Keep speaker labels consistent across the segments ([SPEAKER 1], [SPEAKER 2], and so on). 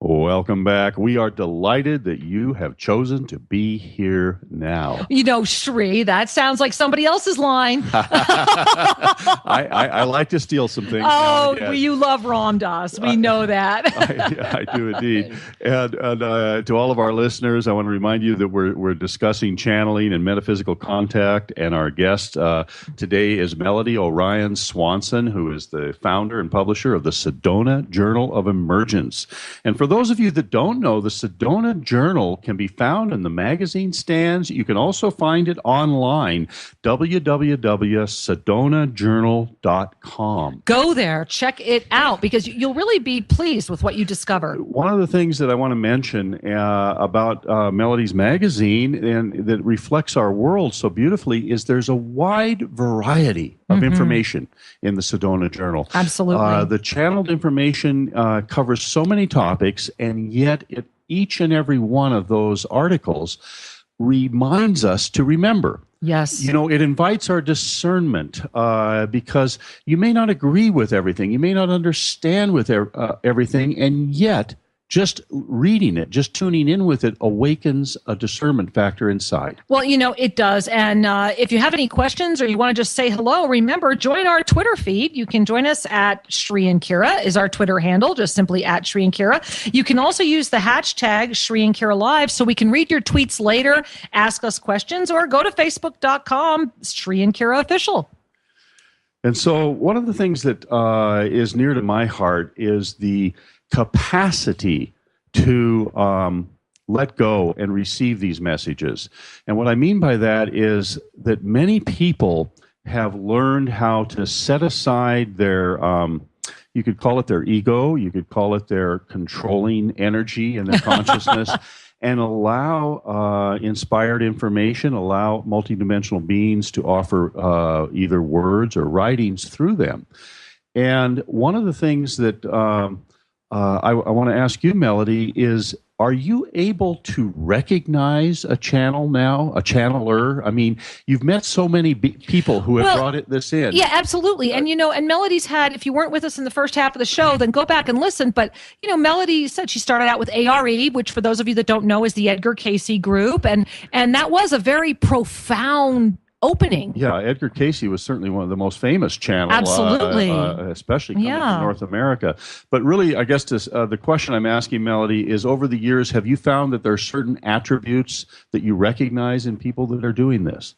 [SPEAKER 1] Welcome back. We are delighted that you have chosen to be here now.
[SPEAKER 2] Shri, that sounds like somebody else's line.
[SPEAKER 1] I like to steal some things.
[SPEAKER 2] Oh, well, you love Ram Dass. We know that.
[SPEAKER 1] I do indeed. And to all of our listeners, I want to remind you that we're discussing channeling and metaphysical contact. And our guest today is Melody O'Ryin Swanson, who is the founder and publisher of the Sedona Journal of Emergence. And for those of you that don't know, the Sedona Journal can be found in the magazine stands. You can also find it online, www.sedonajournal.com.
[SPEAKER 2] Go there, check it out, because you'll really be pleased with what you discover.
[SPEAKER 1] One of the things that I want to mention about Melody's magazine, and that reflects our world so beautifully, is there's a wide variety of information in the Sedona Journal.
[SPEAKER 2] Absolutely.
[SPEAKER 1] The channeled information covers so many topics, and yet each and every one of those articles reminds us to remember.
[SPEAKER 2] Yes.
[SPEAKER 1] It invites our discernment because you may not agree with everything. You may not understand with everything, and yet just reading it, just tuning in with it, awakens a discernment factor inside.
[SPEAKER 2] Well, it does. And if you have any questions or you want to just say hello, remember, join our Twitter feed. You can join us at Shri and Kira is our Twitter handle, just simply at Shri and Kira. You can also use the hashtag Shri and Kira Live so we can read your tweets later, ask us questions, or go to facebook.com, Shri and Kira Official.
[SPEAKER 1] And so one of the things that is near to my heart is the capacity to let go and receive these messages. And what I mean by that is that many people have learned how to set aside their, you could call it their ego, you could call it their controlling energy and their consciousness, and allow inspired information, allow multidimensional beings to offer either words or writings through them. And one of the things that I want to ask you, Melody, is are you able to recognize a channel now, a channeler? I mean, you've met so many people who have brought this in.
[SPEAKER 2] Yeah, absolutely. And, and Melody's had, if you weren't with us in the first half of the show, then go back and listen. But, Melody said she started out with ARE, which for those of you that don't know is the Edgar Cayce group. And that was a very profound opening.
[SPEAKER 1] Yeah, Edgar Cayce was certainly one of the most famous channels,
[SPEAKER 2] absolutely,
[SPEAKER 1] especially coming to North America. But really, I guess the question I'm asking, Melody, is over the years, have you found that there are certain attributes that you recognize in people that are doing this?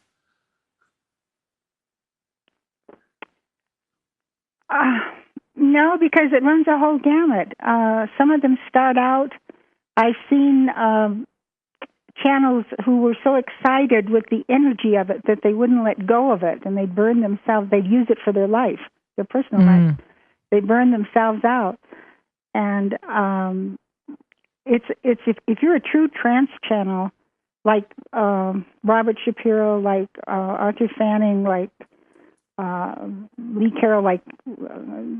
[SPEAKER 3] No, because it runs a whole gamut. Some of them start out, I've seen channels who were so excited with the energy of it that they wouldn't let go of it, and they'd burn themselves. They'd use it for their life, their personal life. They burn themselves out, and it's if you're a true trance channel, like Robert Shapiro, like Arthur Fanning, like Lee Carroll,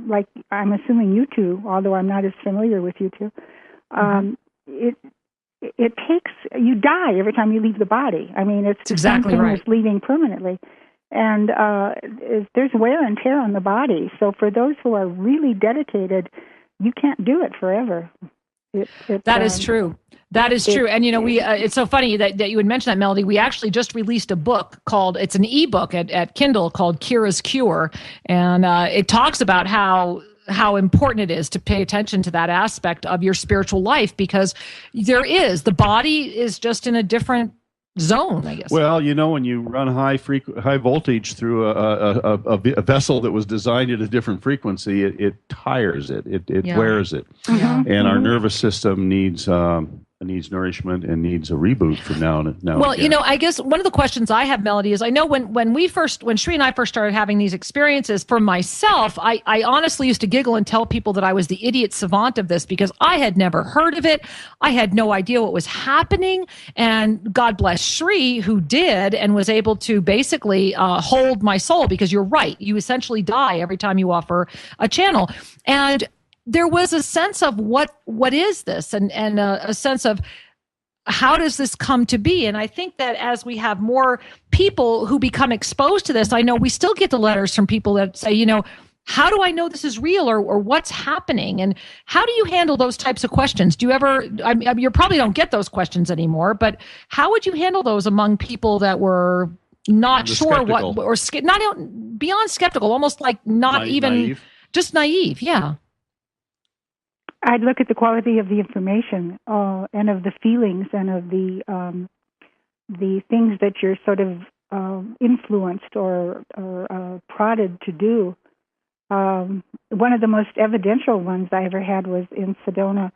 [SPEAKER 3] like I'm assuming you two, although I'm not as familiar with you two. It takes, you die every time you leave the body. I mean, it's
[SPEAKER 2] exactly
[SPEAKER 3] the same thing
[SPEAKER 2] right.
[SPEAKER 3] as leaving permanently. And there's wear and tear on the body. So for those who are really dedicated, you can't do it forever.
[SPEAKER 2] That is true. That is true. And, we it's so funny that you would mention that, Melody. We actually just released a book it's an ebook at Kindle called Kira's Cure. And it talks about how important it is to pay attention to that aspect of your spiritual life, because the body is just in a different zone, I guess.
[SPEAKER 1] Well, when you run high voltage through a vessel that was designed at a different frequency, it tires it, wears it. And our nervous system needs nourishment and needs a reboot from now and now.
[SPEAKER 2] Well,
[SPEAKER 1] again.
[SPEAKER 2] I guess one of the questions I have, Melody, is I know when Shri and I first started having these experiences, for myself, I honestly used to giggle and tell people that I was the idiot savant of this, because I had never heard of it. I had no idea what was happening. And God bless Shri, who did and was able to basically hold my soul, because you're right. You essentially die every time you offer a channel. And there was a sense of what is this, and a sense of how does this come to be? And I think that as we have more people who become exposed to this, I know we still get the letters from people that say, how do I know this is real, or what's happening? And how do you handle those types of questions? Do you ever, you probably don't get those questions anymore, but how would you handle those among people that were not sure
[SPEAKER 1] skeptical.
[SPEAKER 2] what, or not beyond skeptical, almost like not even
[SPEAKER 1] naive.
[SPEAKER 2] just naive? Yeah.
[SPEAKER 3] I'd look at the quality of the information and of the feelings and of the things that you're sort of influenced or prodded to do. One of the most evidential ones I ever had was in Sedona.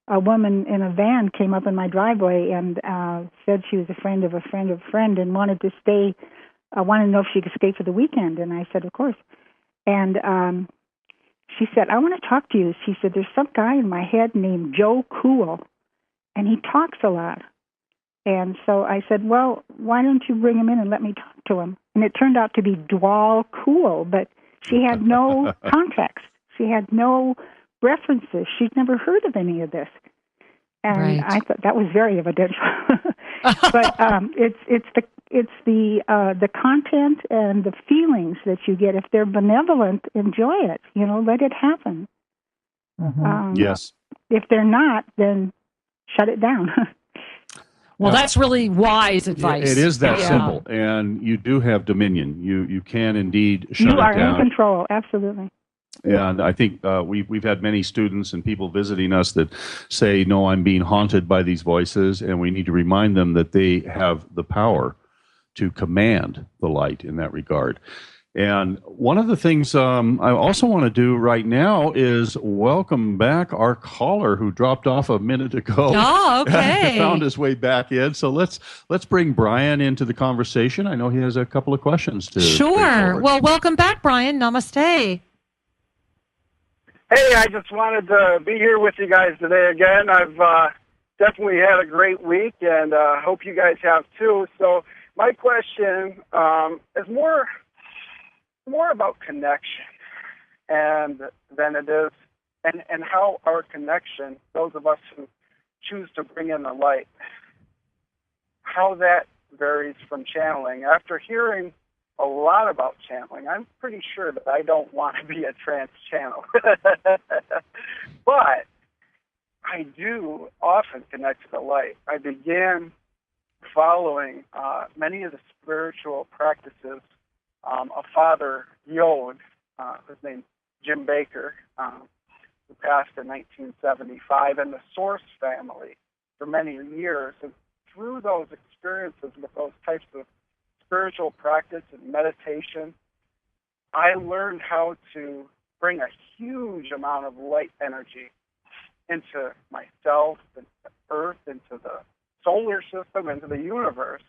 [SPEAKER 3] A woman in a van came up in my driveway and said she was a friend of a friend of a friend and wanted to stay. Wanted to know if she could stay for the weekend, and I said, of course. And she said, I want to talk to you. She said, there's some guy in my head named Joe Cool, and he talks a lot. And so I said, well, why don't you bring him in and let me talk to him? And it turned out to be Dwal Cool, but she had no context. She had no references. She'd never heard of any of this. And I thought that was very evidential. But it's the content and the feelings that you get. If they're benevolent, enjoy it. Let it happen.
[SPEAKER 1] Yes.
[SPEAKER 3] If they're not, then shut it down.
[SPEAKER 2] Well, that's really wise advice.
[SPEAKER 1] It is that simple, and you do have dominion. You can indeed shut it down.
[SPEAKER 3] You are in control, absolutely.
[SPEAKER 1] And I think we've had many students and people visiting us that say, no, I'm being haunted by these voices, and we need to remind them that they have the power to command the light in that regard. And one of the things I also want to do right now is welcome back our caller who dropped off a minute ago.
[SPEAKER 2] Oh, okay.
[SPEAKER 1] Found his way back in. So let's bring Brian into the conversation. I know he has a couple of questions to.
[SPEAKER 2] Sure. Well, welcome back, Brian. Namaste.
[SPEAKER 4] Hey, I just wanted to be here with you guys today again. I've definitely had a great week, and hope you guys have too. So my question is more about connection, and than it is, and how our connection, those of us who choose to bring in the light, how that varies from channeling. After hearing a lot about channeling, I'm pretty sure that I don't want to be a trance channel. But I do often connect to the light. I began following many of the spiritual practices a Father Yod, his name's Jim Baker, who passed in 1975, and the Source family for many years. And through those experiences with those types of spiritual practice and meditation, I learned how to bring a huge amount of light energy into myself, into Earth, into the solar system, into the universe.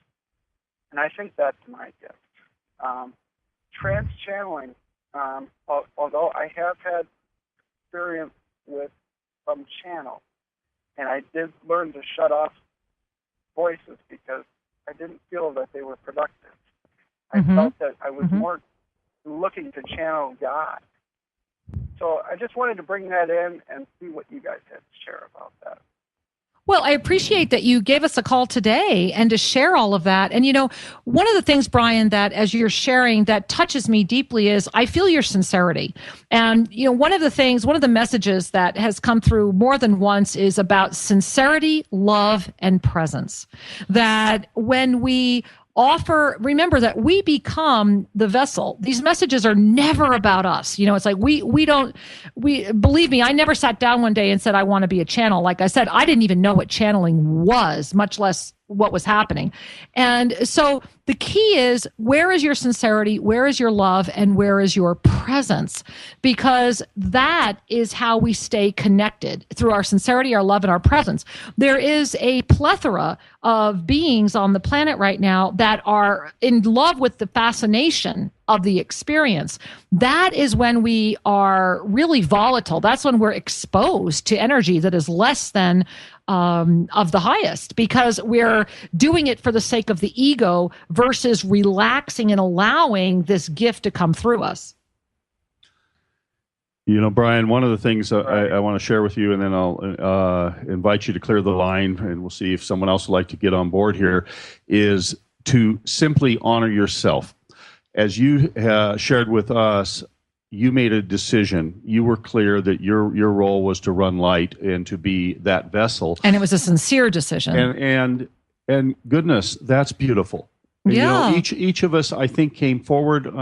[SPEAKER 4] And I think that's my gift. Trance channeling, although I have had experience with some channel, and I did learn to shut off voices because I didn't feel that they were productive. I felt that I was more looking to channel God. So I just wanted to bring that in and see what you guys had to share about that.
[SPEAKER 2] Well, I appreciate that you gave us a call today and to share all of that. And, one of the things, Brian, that as you're sharing that touches me deeply is I feel your sincerity. And, one of the messages that has come through more than once is about sincerity, love, and presence. That when we remember that we become the vessel. These messages are never about us. It's like we believe me, I never sat down one day and said, I want to be a channel. Like I said, I didn't even know what channeling was, much less what was happening. And so the key is, where is your sincerity? Where is your love? And where is your presence? Because that is how we stay connected, through our sincerity, our love, and our presence. There is a plethora of beings on the planet right now that are in love with the fascination of the experience. That is when we are really volatile. That's when we're exposed to energy that is less than of the highest, because we're doing it for the sake of the ego versus relaxing and allowing this gift to come through us.
[SPEAKER 1] Brian, one of the things I want to share with you, and then I'll invite you to clear the line, and we'll see if someone else would like to get on board here, is to simply honor yourself. As you shared with us, you made a decision. You were clear that your role was to run light and to be that vessel.
[SPEAKER 2] And it was a sincere decision.
[SPEAKER 1] And goodness, that's beautiful. And,
[SPEAKER 2] Yeah.
[SPEAKER 1] Each of us, I think, came forward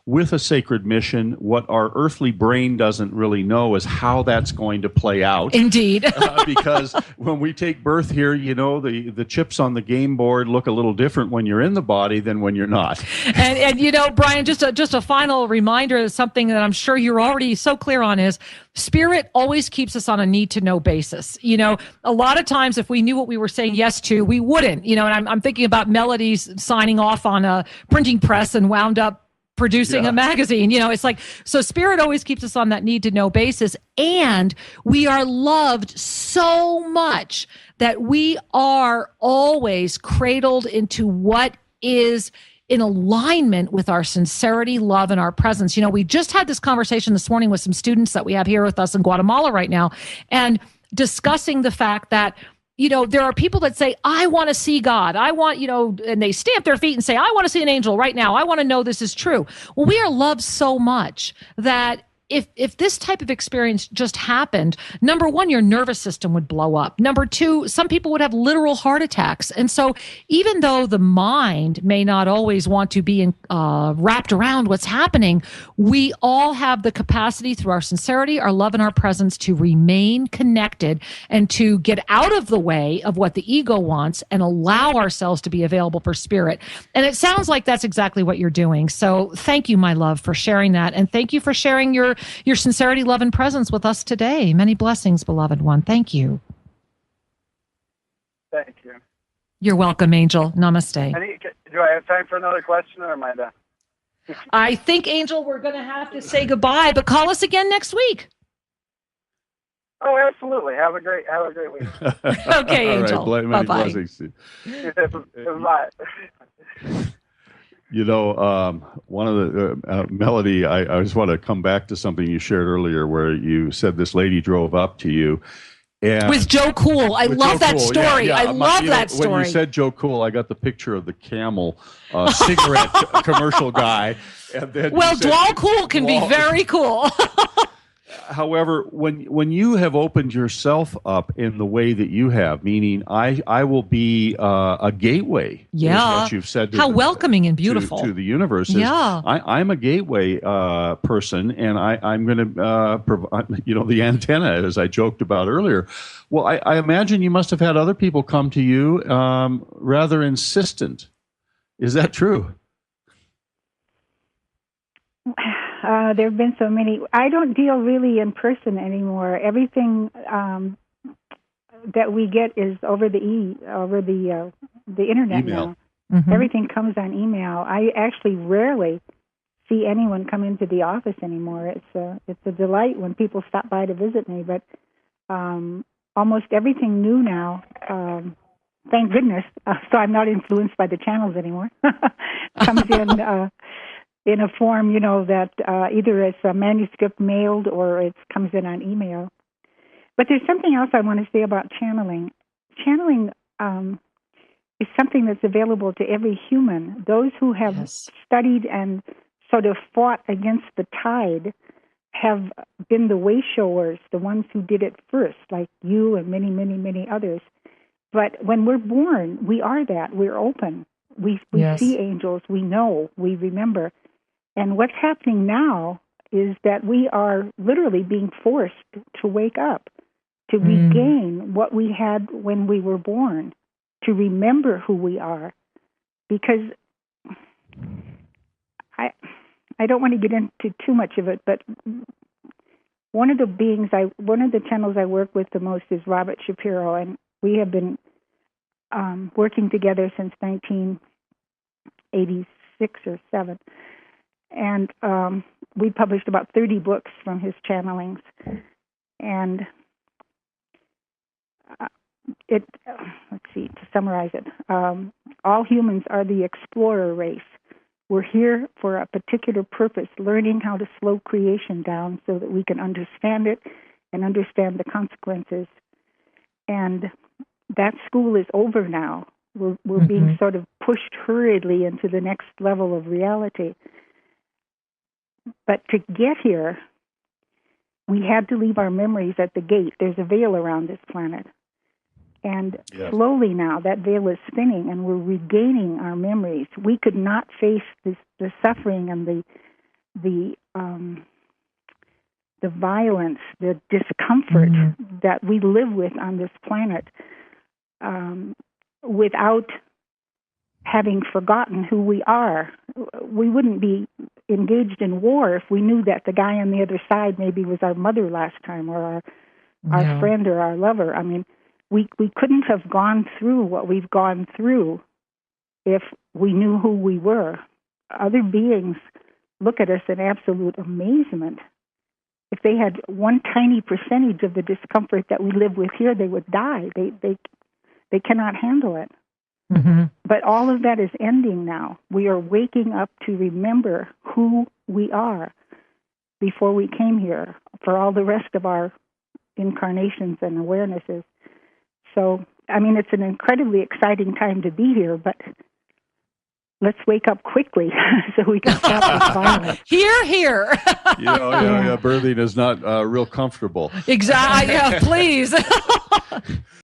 [SPEAKER 1] with a sacred mission. What our earthly brain doesn't really know is how that's going to play out.
[SPEAKER 2] Indeed.
[SPEAKER 1] Because when we take birth here, the chips on the game board look a little different when you're in the body than when you're not.
[SPEAKER 2] And Brian, just a final reminder, something that I'm sure you're already so clear on is Spirit always keeps us on a need-to-know basis. A lot of times if we knew what we were saying yes to, we wouldn't. And I'm thinking about Melody's signing off on a printing press and wound up producing a magazine. It's like, so Spirit always keeps us on that need-to-know basis. And we are loved so much that we are always cradled into what is in alignment with our sincerity, love, and our presence. We just had this conversation this morning with some students that we have here with us in Guatemala right now, and discussing the fact that, there are people that say, I want to see God. I want, and they stamp their feet and say, I want to see an angel right now. I want to know this is true. Well, we are loved so much that if this type of experience just happened, number one, your nervous system would blow up. Number two, some people would have literal heart attacks. And so even though the mind may not always want to be wrapped around what's happening, we all have the capacity through our sincerity, our love, and our presence to remain connected and to get out of the way of what the ego wants and allow ourselves to be available for Spirit. And it sounds like that's exactly what you're doing. So thank you, my love, for sharing that. And thank you for sharing your sincerity, love, and presence with us today. Many blessings, beloved one. Thank you.
[SPEAKER 4] Thank you.
[SPEAKER 2] You're welcome, Angel. Namaste.
[SPEAKER 4] Do I have time for another question, or am I done?
[SPEAKER 2] I think, Angel, we're going to have to say goodbye, but call us again next week.
[SPEAKER 4] Oh, absolutely. Have a great week.
[SPEAKER 2] Okay, Angel.
[SPEAKER 1] All right. Many blessings.
[SPEAKER 4] Bye.
[SPEAKER 1] One of the Melody, I just want to come back to something you shared earlier where you said this lady drove up to you. And
[SPEAKER 2] with Joe Cool. I love that story.
[SPEAKER 1] Yeah.
[SPEAKER 2] I love that story.
[SPEAKER 1] When you said Joe Cool, I got the picture of the Camel cigarette commercial guy. And then
[SPEAKER 2] Dwal Cool can be very cool.
[SPEAKER 1] However, when you have opened yourself up in the way that you have, meaning I will be a gateway.
[SPEAKER 2] Yeah,
[SPEAKER 1] is what you've said.
[SPEAKER 2] How welcoming and beautiful
[SPEAKER 1] to the universe.
[SPEAKER 2] Yeah,
[SPEAKER 1] I'm a gateway person, and I'm going to provide, the antenna, as I joked about earlier. Well, I imagine you must have had other people come to you rather insistent. Is that true?
[SPEAKER 3] There have been so many. I don't deal really in person anymore. Everything that we get is over the internet
[SPEAKER 1] email.
[SPEAKER 3] now.
[SPEAKER 2] Mm-hmm.
[SPEAKER 3] Everything comes on email. I actually rarely see anyone come into the office anymore. It's a delight when people stop by to visit me, but almost everything new now. Thank goodness. So I'm not influenced by the channels anymore. Comes in a form, that either it's a manuscript mailed or it comes in on email. But there's something else I want to say about channeling. Channeling is something that's available to every human. Those who have studied and sort of fought against the tide have been the way showers, the ones who did it first, like you and many, many, many others. But when we're born, we are that. We're open. We see angels. We know. We remember. And what's happening now is that we are literally being forced to wake up, to regain what we had when we were born, to remember who we are. Because I don't want to get into too much of it, but one of the channels I work with the most is Robert Shapiro, and we have been working together since 1986 or 7. And we published about 30 books from his channelings. And let's see, to summarize it, all humans are the explorer race. We're here for a particular purpose, learning how to slow creation down so that we can understand it and understand the consequences. And that school is over now. We're being sort of pushed hurriedly into the next level of reality. But to get here, we had to leave our memories at the gate. There's a veil around this planet. And slowly now that veil is thinning and we're regaining our memories. We could not face the suffering and the violence, the discomfort that we live with on this planet without having forgotten who we are. We wouldn't be engaged in war if we knew that the guy on the other side maybe was our mother last time or our friend or our lover. I mean, we couldn't have gone through what we've gone through if we knew who we were. Other beings look at us in absolute amazement. If they had one tiny percentage of the discomfort that we live with here, they would die. They cannot handle it. Mm-hmm. But all of that is ending now. We are waking up to remember who we are before we came here for all the rest of our incarnations and awarenesses. So, I mean, it's an incredibly exciting time to be here, but let's wake up quickly so we can stop this violence.
[SPEAKER 2] Here.
[SPEAKER 1] Birthing is not real comfortable.
[SPEAKER 2] Exactly. Yeah, please.